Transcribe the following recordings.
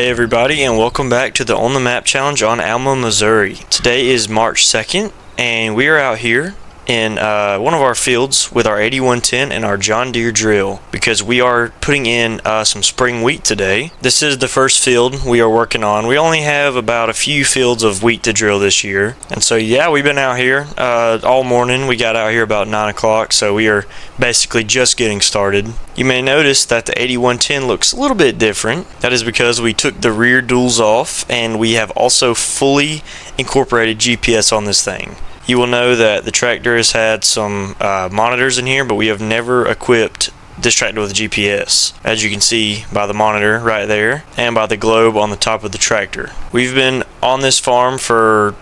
Hey everybody, and welcome back to the On the Map challenge on Alma, Missouri. Today is March 2nd, and we are out here in one of our fields with our 8110 and our John Deere drill because we are putting in some spring wheat today. This is the first field we are working on. We only have about a few fields of wheat to drill this year, and so yeah, we've been out here all morning. We got out here about 9 o'clock, so we are basically just getting started. You may notice that the 8110 looks a little bit different. That is because we took the rear duals off, and we have also fully incorporated GPS on this thing. You will know that the tractor has had some monitors in here, but we have never equipped this tractor with GPS, as you can see by the monitor right there and by the globe on the top of the tractor. We've been on this farm for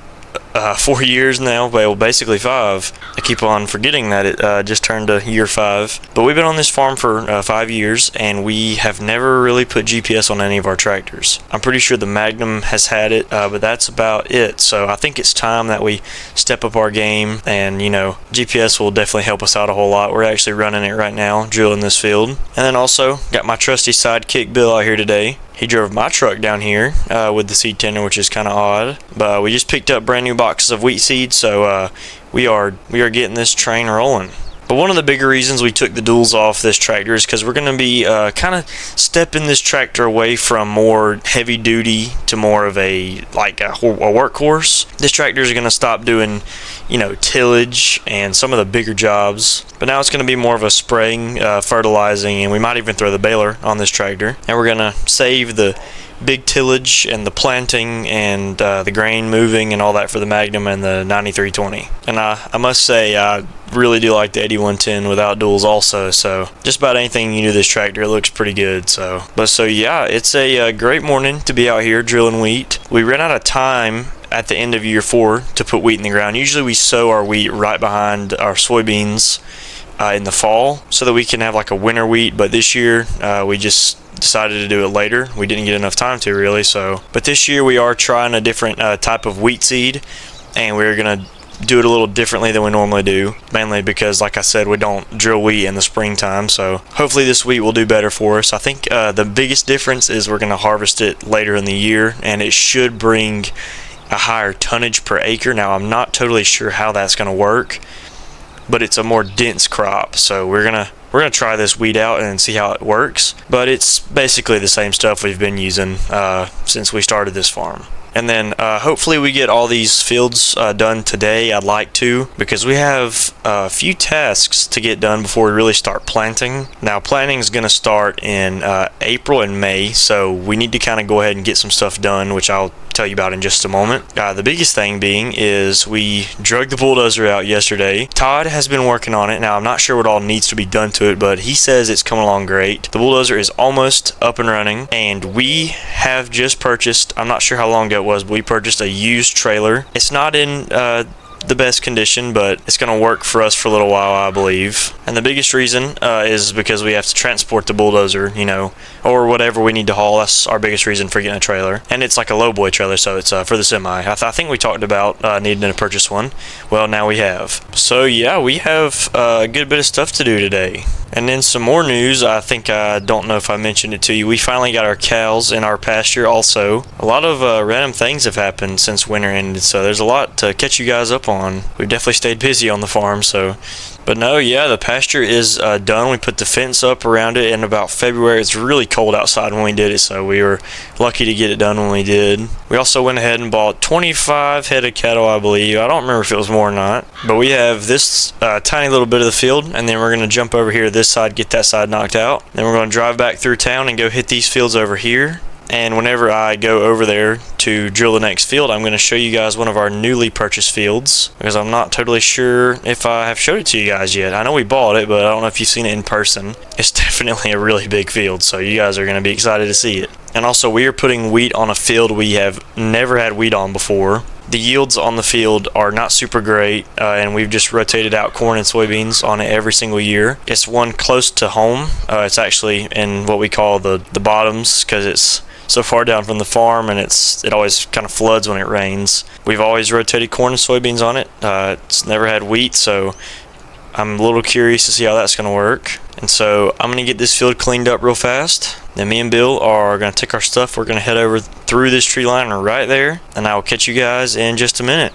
4 years now, well, basically 5. I keep on forgetting that it just turned to year 5. But we've been on this farm for 5 years, and we have never really put GPS on any of our tractors. I'm pretty sure the Magnum has had it, but that's about it. So I think it's time that we step up our game, and GPS will definitely help us out a whole lot. We're actually running it right now, drilling this field. And then also got my trusty sidekick Bill out here today. He drove my truck down here with the seed tender, which is kind of odd. But we just picked up brand new boxes of wheat seed, so we are getting this train rolling. But one of the bigger reasons we took the duals off this tractor is because we're going to be kind of stepping this tractor away from more heavy duty to more of a workhorse. This tractor is going to stop doing tillage and some of the bigger jobs, but now it's going to be more of a spraying, fertilizing, and we might even throw the baler on this tractor. And we're going to save the big tillage and the planting and the grain moving and all that for the Magnum and the 9320. And I must say, I really do like the 8110 without duals also, so just about anything you do this tractor, it looks pretty good. So yeah, it's a great morning to be out here drilling wheat. We ran out of time at the end of year 4 to put wheat in the ground. Usually we sow our wheat right behind our soybeans in the fall so that we can have like a winter wheat, but this year we just decided to do it later. We didn't get enough time to really, but this year we are trying a different type of wheat seed, and we're gonna do it a little differently than we normally do, mainly because, like I said, we don't drill wheat in the springtime, so hopefully this wheat will do better for us. I think the biggest difference is we're gonna harvest it later in the year, and it should bring a higher tonnage per acre. Now I'm not totally sure how that's gonna work, but it's a more dense crop, so we're gonna try this wheat out and see how it works. But it's basically the same stuff we've been using since we started this farm. And then hopefully we get all these fields done today. I'd like to, because we have a few tasks to get done before we really start planting. Now planting is going to start in April and May, so we need to kind of go ahead and get some stuff done, which I'll tell you about in just a moment. The biggest thing being is we drug the bulldozer out yesterday. Todd has been working on it. Now I'm not sure what all needs to be done to it, but he says it's coming along great. The bulldozer is almost up and running, and we have just purchased, I'm not sure how long ago it was, but we purchased a used trailer. It's not in the best condition, but it's going to work for us for a little while, I believe. And the biggest reason is because we have to transport the bulldozer, or whatever we need to haul. That's our biggest reason for getting a trailer. And it's like a lowboy trailer, so it's for the semi. I think we talked about needing to purchase one. Well, now we have. So yeah, we have a good bit of stuff to do today. And then some more news. I think I don't know if I mentioned it to you. We finally got our cows in our pasture also. A lot of random things have happened since winter ended, so there's a lot to catch you guys up on. We've definitely stayed busy on the farm, so. But no, yeah, the pasture is done. We put the fence up around it in about February. It's really cold outside when we did it, so we were lucky to get it done when we did. We also went ahead and bought 25 head of cattle, I believe. I don't remember if it was more or not. But we have this tiny little bit of the field, and then we're going to jump over here to this side, get that side knocked out. Then we're going to drive back through town and go hit these fields over here. And whenever I go over there to drill the next field, I'm going to show you guys one of our newly purchased fields, because I'm not totally sure if I have showed it to you guys yet. I know we bought it, but I don't know if you've seen it in person. It's definitely a really big field, so you guys are going to be excited to see it. And also, we are putting wheat on a field we have never had wheat on before. The yields on the field are not super great, and we've just rotated out corn and soybeans on it every single year. It's one close to home. It's actually in what we call the bottoms, because it's so far down from the farm, and it always kind of floods when it rains. We've always rotated corn and soybeans on it. It's never had wheat, so I'm a little curious to see how that's going to work. And so I'm going to get this field cleaned up real fast. Then me and Bill are going to take our stuff. We're going to head over through this tree line right there, and I will catch you guys in just a minute.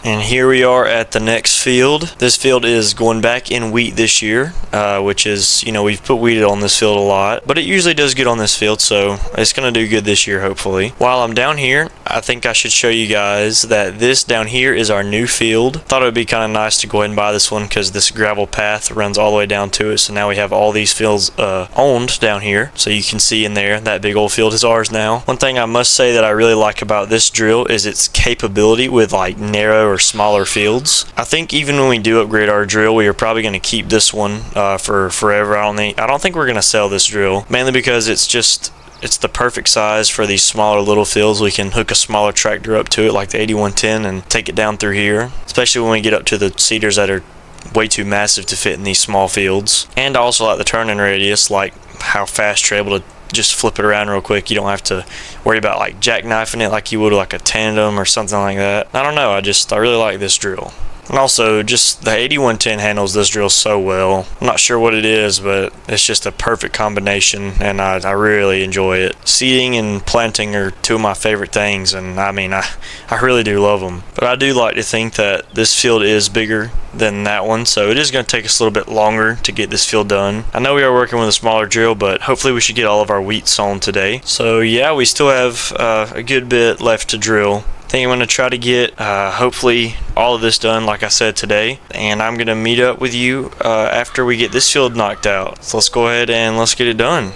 And here we are at the next field. This field is going back in wheat this year, which is, we've put wheat on this field a lot, but it usually does good on this field, so it's going to do good this year, hopefully. While I'm down here, I think I should show you guys that this down here is our new field. Thought it would be kind of nice to go ahead and buy this one because this gravel path runs all the way down to it, so now we have all these fields owned down here. So you can see in there, that big old field is ours now. One thing I must say that I really like about this drill is its capability with like narrow or smaller fields. I think even when we do upgrade our drill, we are probably going to keep this one for forever. I don't think we're going to sell this drill, mainly because it's the perfect size for these smaller little fields. We can hook a smaller tractor up to it like the 8110 and take it down through here, especially when we get up to the seeders that are way too massive to fit in these small fields. And I also like the turning radius, like how fast you're able to just flip it around real quick. You don't have to worry about like jackknifing it like you would like a tandem or something like that. I don't know, I really like this drill. And also, just the 8110 handles this drill so well. I'm not sure what it is, but it's just a perfect combination, and I really enjoy it. Seeding and planting are two of my favorite things, and I really do love them. But I do like to think that this field is bigger than that one, so it is going to take us a little bit longer to get this field done. I know we are working with a smaller drill, but hopefully we should get all of our wheat sown today. So yeah, we still have a good bit left to drill. I think I'm going to try to get hopefully all of this done like I said today, and I'm going to meet up with you after we get this field knocked out. So let's go ahead and let's get it done.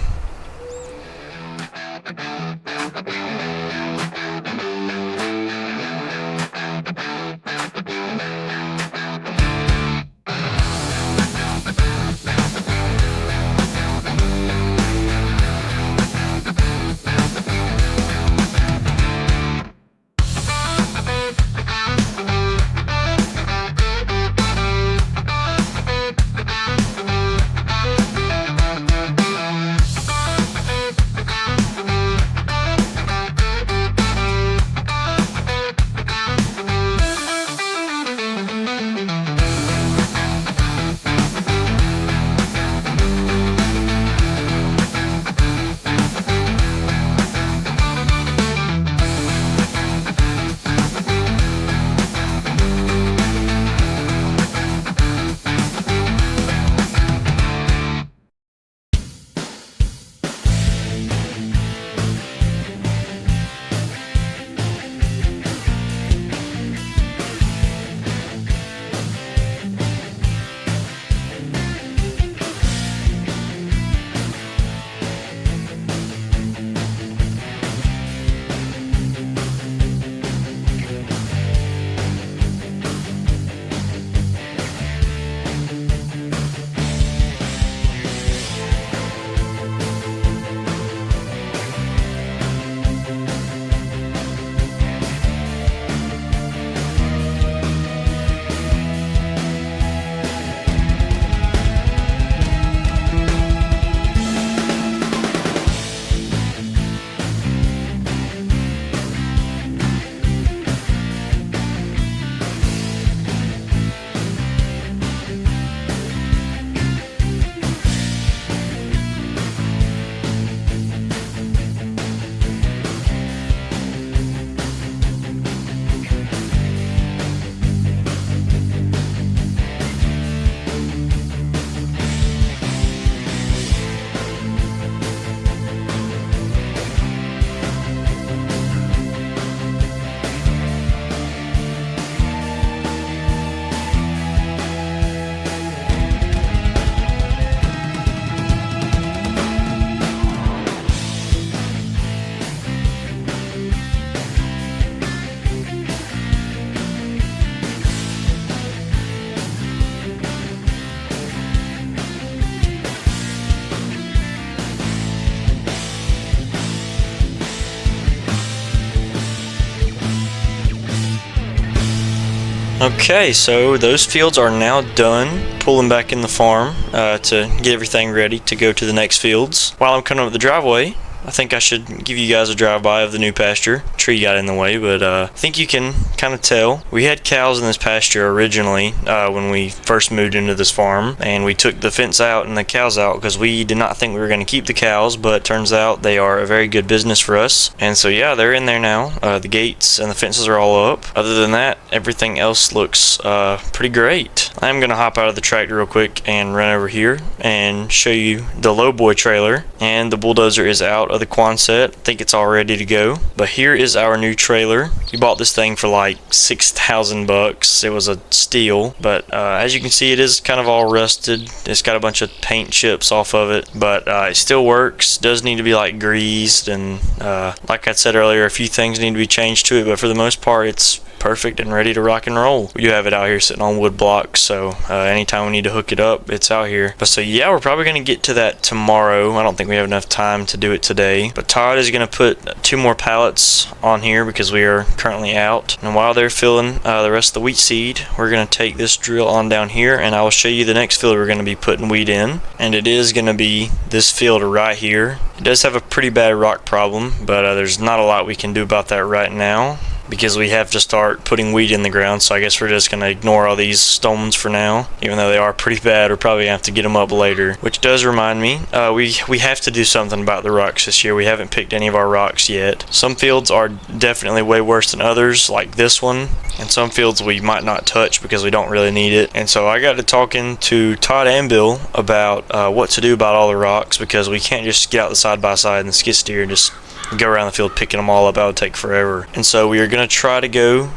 Okay, so those fields are now done. Pulling back in the farm to get everything ready to go to the next fields. While I'm coming up the driveway, I think I should give you guys a drive-by of the new pasture. Tree got in the way, but I think you can kind of tell. We had cows in this pasture originally when we first moved into this farm, and we took the fence out and the cows out because we did not think we were going to keep the cows, but turns out they are a very good business for us. And so yeah, they're in there now. The gates and the fences are all up. Other than that, everything else looks pretty great. I'm going to hop out of the tractor real quick and run over here and show you the lowboy trailer. And the bulldozer is out of the Quonset. I think it's all ready to go. But here is our new trailer. We bought this thing for like $6,000. It was a steal, but as you can see, it is kind of all rusted. It's got a bunch of paint chips off of it, but it still works. Does need to be like greased, and like I said earlier, a few things need to be changed to it, but for the most part, it's perfect and ready to rock and roll. We do have it out here sitting on wood blocks, so anytime we need to hook it up, it's out here. But so yeah, we're probably going to get to that tomorrow. I don't think we have enough time to do it today, but Todd is going to put 2 more pallets on here because we are currently out. And while they're filling the rest of the wheat seed, we're going to take this drill on down here, and I will show you the next field we're going to be putting wheat in, and it is going to be this field right here. It does have a pretty bad rock problem, but there's not a lot we can do about that right now, because we have to start putting wheat in the ground. So I guess we're just going to ignore all these stones for now. Even though they are pretty bad, we're probably going to have to get them up later. Which does remind me, we have to do something about the rocks this year. We haven't picked any of our rocks yet. Some fields are definitely way worse than others, like this one. And some fields we might not touch because we don't really need it. And so I got to talking to Todd and Bill about what to do about all the rocks, because we can't just get out the side-by-side and the skid steer and just go around the field picking them all up. That would take forever. And so we are going to try to go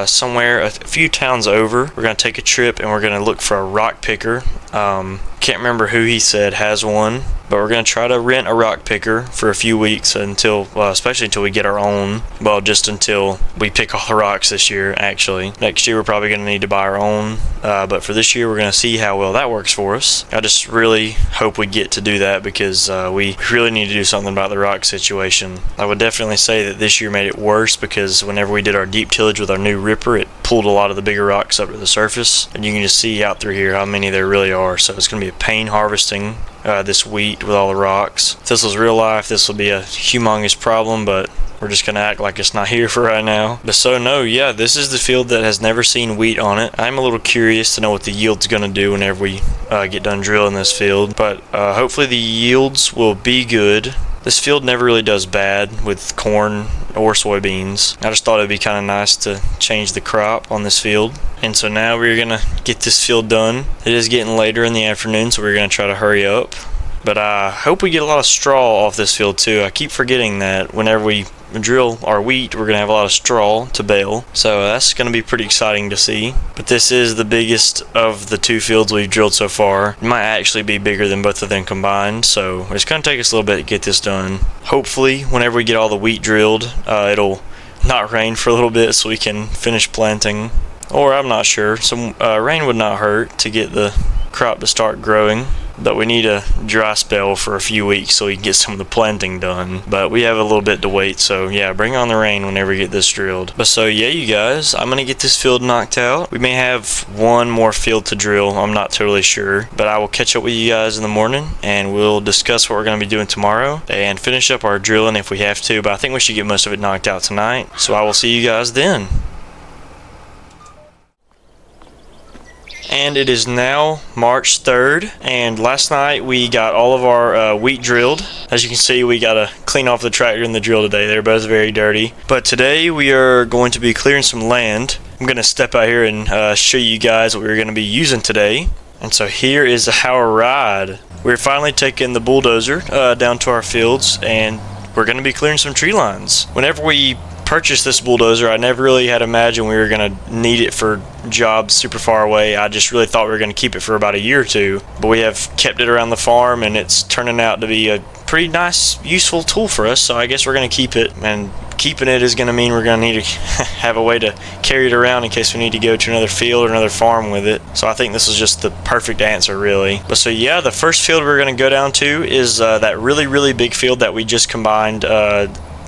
somewhere a few towns over. We're going to take a trip and we're going to look for a rock picker. Can't remember who he said has one, but we're going to try to rent a rock picker for a few weeks until, especially until we get our own. Well, just until we pick all the rocks this year, actually. Next year, we're probably going to need to buy our own, but for this year, we're going to see how well that works for us. I just really hope we get to do that, because we really need to do something about the rock situation. I would definitely say that this year made it worse, because whenever we did our deep tillage with our new ripper, it pulled a lot of the bigger rocks up to the surface, and you can just see out through here how many there really are. So it's going to be a pain harvesting this wheat with all the rocks. If this was real life, this will be a humongous problem, but we're just going to act like it's not here for right now. But so no, yeah, this is the field that has never seen wheat on it. I'm a little curious to know what the yield's going to do whenever we get done drilling this field, but hopefully the yields will be good. This field never really does bad with corn or soybeans. I just thought it'd be kind of nice to change the crop on this field. And so now we're going to get this field done. It is getting later in the afternoon, so we're going to try to hurry up. But I hope we get a lot of straw off this field too. I keep forgetting that whenever we drill our wheat, we're going to have a lot of straw to bale. So that's going to be pretty exciting to see. But this is the biggest of the 2 fields we've drilled so far. It might actually be bigger than both of them combined. So it's going to take us a little bit to get this done. Hopefully, whenever we get all the wheat drilled, it'll not rain for a little bit so we can finish planting. Or I'm not sure. Some rain would not hurt to get the crop to start growing. But we need a dry spell for a few weeks so we can get some of the planting done. But we have a little bit to wait, so yeah, bring on the rain whenever we get this drilled. But so yeah, you guys, I'm gonna get this field knocked out. We may have one more field to drill, I'm not totally sure, but I will catch up with you guys in the morning and we'll discuss what we're gonna be doing tomorrow and finish up our drilling if we have to. But I think we should get most of it knocked out tonight, so I will see you guys then. And it is now March 3rd, and last night we got all of our wheat drilled. As you can see, we got to clean off the tractor and the drill today. They're both very dirty. But today we are going to be clearing some land. I'm going to step out here and show you guys what we're going to be using today. And so here is our ride. We're finally taking the bulldozer down to our fields, and we're going to be clearing some tree lines. Whenever we purchased this bulldozer, I never really had imagined we were going to need it for jobs super far away. I just really thought we were going to keep it for about a year or two, but we have kept it around the farm and it's turning out to be a pretty nice, useful tool for us, so I guess we're going to keep it. And keeping it is going to mean we're going to need to have a way to carry it around in case we need to go to another field or another farm with it. So I think this is just the perfect answer, really. But so yeah, the first field we're going to go down to is that really big field that we just combined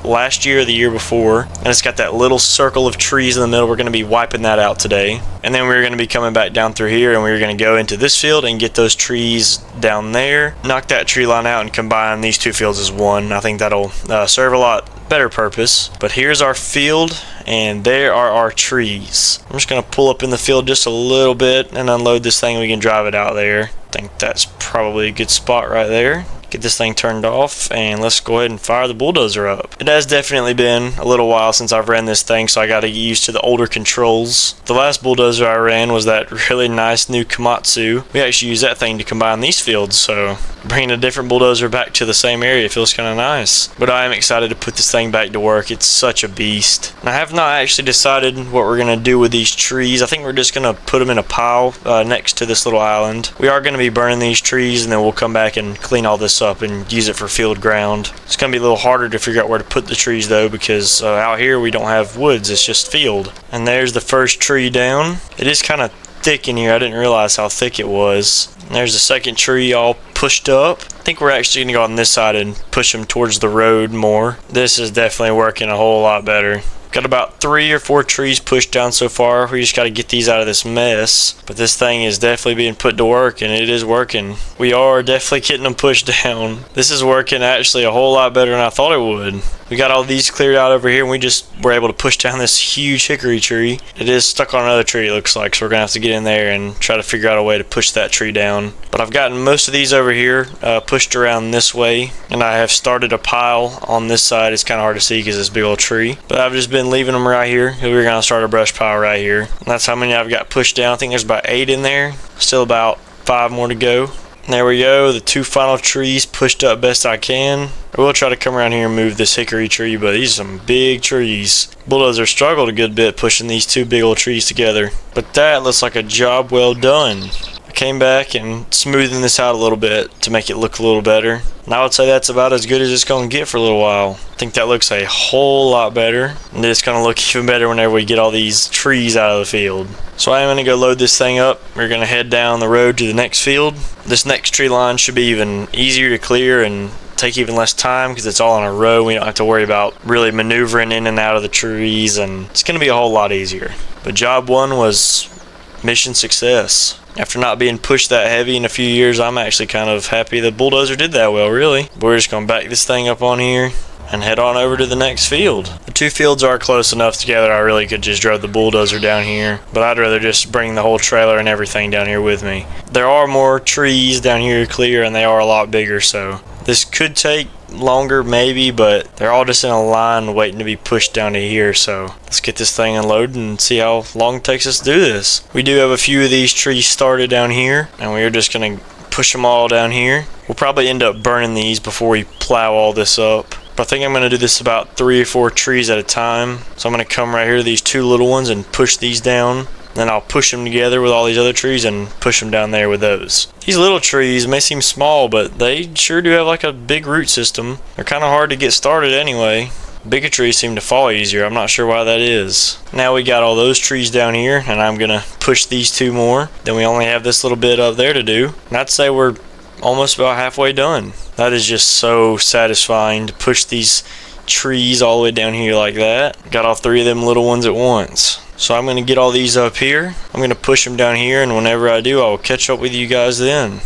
last year or the year before, and it's got that little circle of trees in the middle. We're going to be wiping that out today, and then we're going to be coming back down through here, and we're going to go into this field and get those trees down there, knock that tree line out, and combine these two fields as one. I think that'll serve a lot better purpose. But here's our field, and there are our trees. I'm just going to pull up in the field just a little bit and unload this thing. We can drive it out there. I think that's probably a good spot right there. Get this thing turned off, and let's go ahead and fire the bulldozer up. It has definitely been a little while since I've ran this thing, so I got to get used to the older controls. The last bulldozer I ran was that really nice new Komatsu. We actually used that thing to combine these fields, so bringing a different bulldozer back to the same area feels kind of nice. But I am excited to put this thing back to work. It's such a beast. And I have not actually decided what we're going to do with these trees. I think we're just going to put them in a pile next to this little island. We are going to be burning these trees, and then we'll come back and clean all this up and use it for field ground. It's going to be a little harder to figure out where to put the trees though, because out here we don't have woods, it's just field. And there's the first tree down. It is kind of thick in here. I didn't realize how thick it was. And there's the second tree all pushed up. I think we're actually going to go on this side and push them towards the road more. This is definitely working a whole lot better. Got about 3 or 4 trees pushed down so far. We just got to get these out of this mess. But this thing is definitely being put to work, and it is working. We are definitely getting them pushed down. This is working actually a whole lot better than I thought it would. We got all these cleared out over here, and we just were able to push down this huge hickory tree. It is stuck on another tree, it looks like, so we're going to have to get in there and try to figure out a way to push that tree down. But I've gotten most of these over here pushed around this way, and I have started a pile on this side. It's kind of hard to see because it's a big old tree. But I've just been leaving them right here. We're going to start a brush pile right here. And that's how many I've got pushed down. I think there's about 8 in there. Still about 5 more to go. And there we go, the 2 final trees pushed up best I can. I will try to come around here and move this hickory tree, but these are some big trees. Bulldozer struggled a good bit pushing these 2 big old trees together. But that looks like a job well done. I came back and smoothed this out a little bit to make it look a little better. And I would say that's about as good as it's going to get for a little while. I think that looks a whole lot better. And it's going to look even better whenever we get all these trees out of the field. So I am going to go load this thing up. We're going to head down the road to the next field. This next tree line should be even easier to clear and take even less time because it's all in a row. We don't have to worry about really maneuvering in and out of the trees, and it's going to be a whole lot easier. But job 1 was mission success. After not being pushed that heavy in a few years, I'm actually kind of happy the bulldozer did that well, really. But we're just going to back this thing up on here and head on over to the next field. The 2 fields are close enough together I really could just drive the bulldozer down here, but I'd rather just bring the whole trailer and everything down here with me. There are more trees down here to clear, and they are a lot bigger, so this could take longer maybe, but they're all just in a line waiting to be pushed down to here. So let's get this thing unloaded and see how long it takes us to do this. We do have a few of these trees started down here, and we're just going to push them all down here. We'll probably end up burning these before we plow all this up. But I think I'm going to do this about 3 or 4 trees at a time. So I'm going to come right here to these 2 little ones and push these down. Then I'll push them together with all these other trees and push them down there with those. These little trees may seem small, but they sure do have like a big root system. They're kind of hard to get started anyway. Bigger trees seem to fall easier. I'm not sure why that is. Now we got all those trees down here, and I'm going to push these 2 more. Then we only have this little bit up there to do. And I'd say we're almost about halfway done. That is just so satisfying to push these trees all the way down here like that. Got all 3 of them little ones at once. So I'm going to get all these up here. I'm going to push them down here, and whenever I do, I will catch up with you guys then.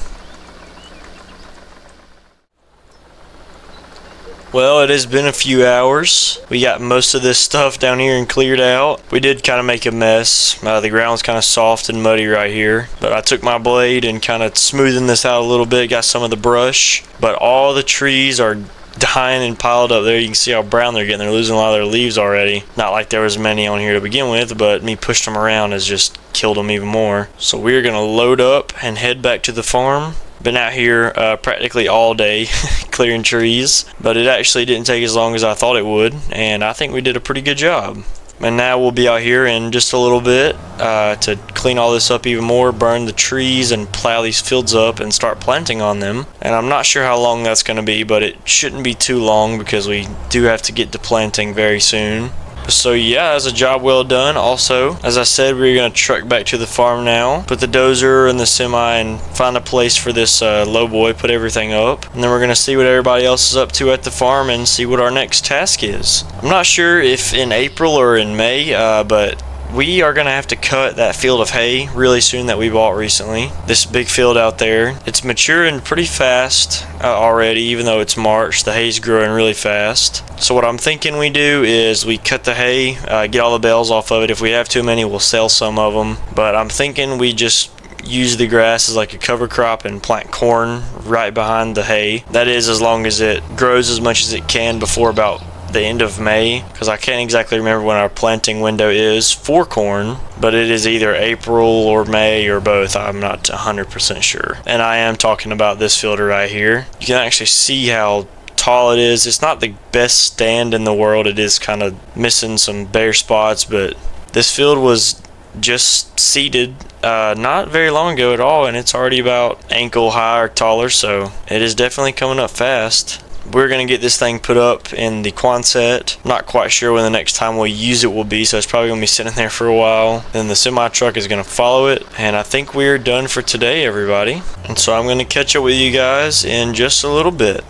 Well, it has been a few hours. We got most of this stuff down here and cleared out. We did kind of make a mess. The ground's kind of soft and muddy right here. But I took my blade and kind of smoothing this out a little bit. Got some of the brush. But all the trees are dying and piled up there. You can see how brown they're getting. They're losing a lot of their leaves already. Not like there was many on here to begin with, but me pushing them around has just killed them even more. So we're going to load up and head back to the farm. Been out here practically all day clearing trees, but it actually didn't take as long as I thought it would, and I think we did a pretty good job. And now we'll be out here in just a little bit to clean all this up even more, burn the trees and plow these fields up and start planting on them. And I'm not sure how long that's going to be, but it shouldn't be too long because we do have to get to planting very soon. So yeah, that's a job well done. Also, as I said, we're gonna truck back to the farm now, put the dozer in the semi and find a place for this low boy, put everything up, and then we're gonna see what everybody else is up to at the farm and see what our next task is. I'm not sure if in April or in May, but we are gonna have to cut that field of hay really soon that we bought recently. This big field out there, it's maturing pretty fast already. Even though it's March, the hay's growing really fast. So what I'm thinking we do is we cut the hay, get all the bales off of it. If we have too many, we'll sell some of them, but I'm thinking we just use the grass as like a cover crop and plant corn right behind the hay. That is, as long as it grows as much as it can before about the end of May, because I can't exactly remember when our planting window is for corn, but it is either April or May or both. I'm not 100% sure. And I am talking about this field right here. You can actually see how tall it is. It's not the best stand in the world. It is kind of missing some bare spots, but this field was just seeded not very long ago at all, and it's already about ankle high or taller, so it is definitely coming up fast. We're going to get this thing put up in the Quonset. Not quite sure when the next time we'll use it will be, so it's probably going to be sitting there for a while. Then the semi truck is going to follow it, and I think we're done for today, everybody. And so I'm going to catch up with you guys in just a little bit.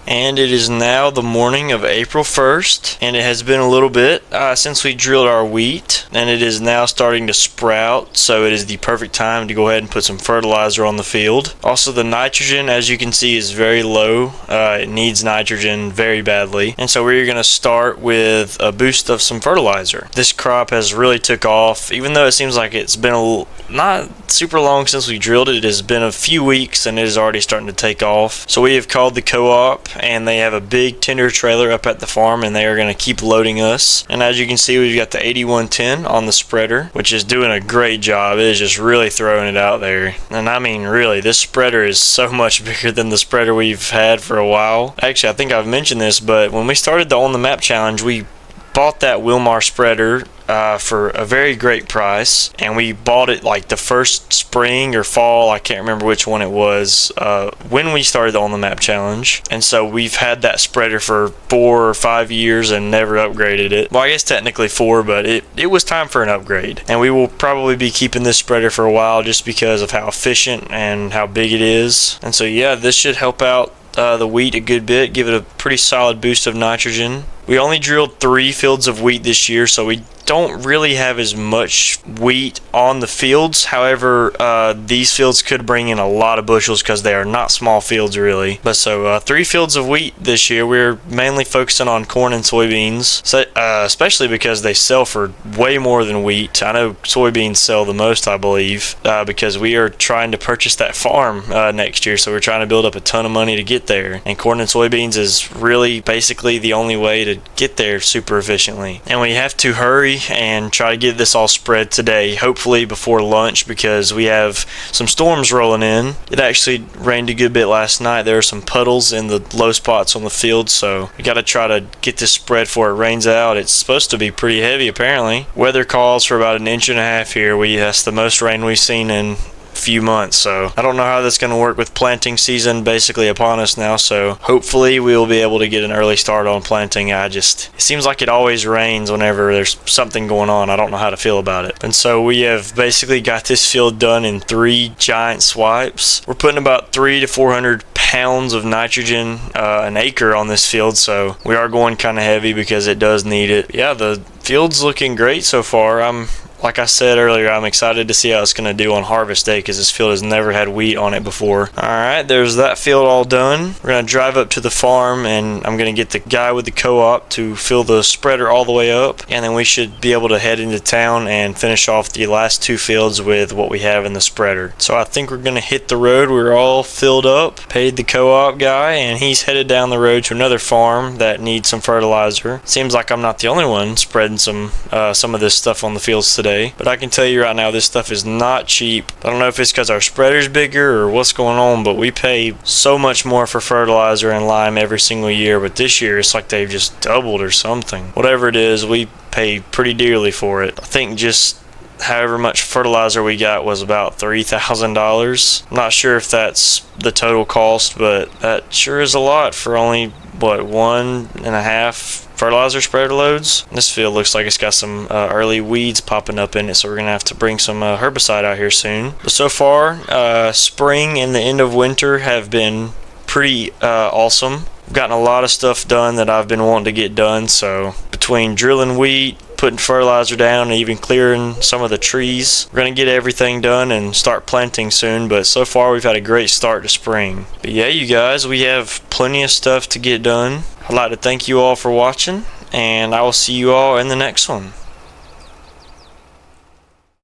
And it is now the morning of April 1st, and it has been a little bit since we drilled our wheat, and it is now starting to sprout, so it is the perfect time to go ahead and put some fertilizer on the field. Also, the nitrogen, as you can see, is very low. It needs nitrogen very badly, and so we're going to start with a boost of some fertilizer. This crop has really took off, even though it seems like it's been not super long since we drilled it. It has been a few weeks, and it is already starting to take off. So we have called the co-op, and they have a big tender trailer up at the farm, and they are going to keep loading us. And as you can see, we've got the 8110 on the spreader, which is doing a great job. It is just really throwing it out there. And I mean, really, this spreader is so much bigger than the spreader we've had for a while. Actually, I think I've mentioned this, but when we started the On the Map challenge, we bought that Wilmar spreader for a very great price, and we bought it like the first spring or fall, I can't remember which one it was, when we started the On the Map challenge. And so we've had that spreader for 4 or 5 years and never upgraded it. Well, I guess technically 4, but it was time for an upgrade, and we will probably be keeping this spreader for a while just because of how efficient and how big it is. And so yeah, this should help out the wheat a good bit, give it a pretty solid boost of nitrogen. We only drilled 3 fields of wheat this year, so we don't really have as much wheat on the fields. However, these fields could bring in a lot of bushels because they are not small fields really. But so 3 fields of wheat this year. We're mainly focusing on corn and soybeans, so, especially because they sell for way more than wheat. I know soybeans sell the most, I believe, because we are trying to purchase that farm next year, so we're trying to build up a ton of money to get there. And corn and soybeans is really basically the only way to get there super efficiently. And we have to hurry and try to get this all spread today, hopefully before lunch, because we have some storms rolling in. It actually rained a good bit last night. There are some puddles in the low spots on the field, so we got to try to get this spread before it rains out. It's supposed to be pretty heavy apparently. Weather calls for about 1.5 inches here. That's the most rain we've seen in few months, so I don't know how that's going to work with planting season basically upon us now, so hopefully we will be able to get an early start on planting. It seems like it always rains whenever there's something going on. I don't know how to feel about it. And so we have basically got this field done in 3 giant swipes. We're putting about 300 to 400 pounds of nitrogen an acre on this field, so we are going kind of heavy because it does need it. Yeah, the field's looking great so far. Like I said earlier, I'm excited to see how it's going to do on harvest day because this field has never had wheat on it before. Alright, there's that field all done. We're going to drive up to the farm, and I'm going to get the guy with the co-op to fill the spreader all the way up, and then we should be able to head into town and finish off the last 2 fields with what we have in the spreader. So I think we're going to hit the road. We're all filled up, paid the co-op guy, and he's headed down the road to another farm that needs some fertilizer. Seems like I'm not the only one spreading some of this stuff on the fields today. But I can tell you right now, this stuff is not cheap. I don't know if it's because our spreader's bigger or what's going on, but we pay so much more for fertilizer and lime every single year. But this year, it's like they've just doubled or something. Whatever it is, we pay pretty dearly for it. I think just however much fertilizer we got was about $3,000. I'm not sure if that's the total cost, but that sure is a lot for only, what, 1.5 fertilizer spreader loads. This field looks like it's got some early weeds popping up in it, so we're gonna have to bring some herbicide out here soon. But so far, spring and the end of winter have been pretty awesome. I've gotten a lot of stuff done that I've been wanting to get done, so between drilling wheat, putting fertilizer down, and even clearing some of the trees, we're gonna get everything done and start planting soon. But so far we've had a great start to spring. But yeah, you guys, we have plenty of stuff to get done. I'd like to thank you all for watching, and I will see you all in the next one.